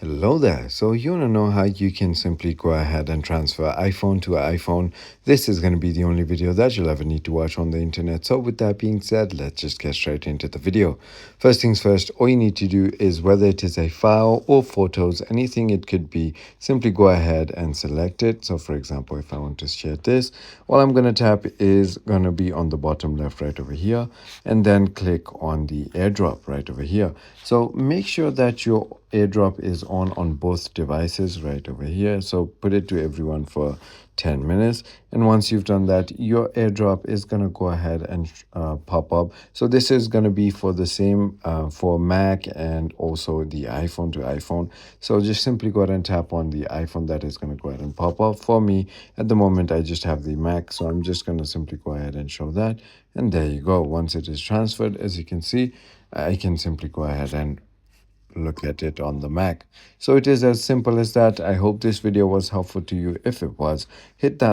Hello there. So you want to know how you can simply go ahead and transfer iPhone to iPhone. This is going to be the only video that you'll ever need to watch on the internet. So with that being said, let's just get straight into the video. First things first, all you need to do is whether it is a file or photos, anything it could be, simply go ahead and select it. So for example, if I want to share this, all I'm going to tap is going to be on the bottom left right over here, and then click on the airdrop right over here. So make sure that your airdrop is on both devices right over here. So put it to everyone for 10 minutes, and once you've done that, your airdrop is going to go ahead and pop up. So this is going to be for the same for Mac and also the iPhone to iPhone. So just simply go ahead and tap on the iPhone. That is going to go ahead and pop up. For me at the moment, I just have the Mac, so I'm just going to simply go ahead and show that, and there you go. Once it is transferred, as you can see, I can simply go ahead and look at it on the Mac. So it is as simple as that. I hope this video was helpful to you. If it was, hit that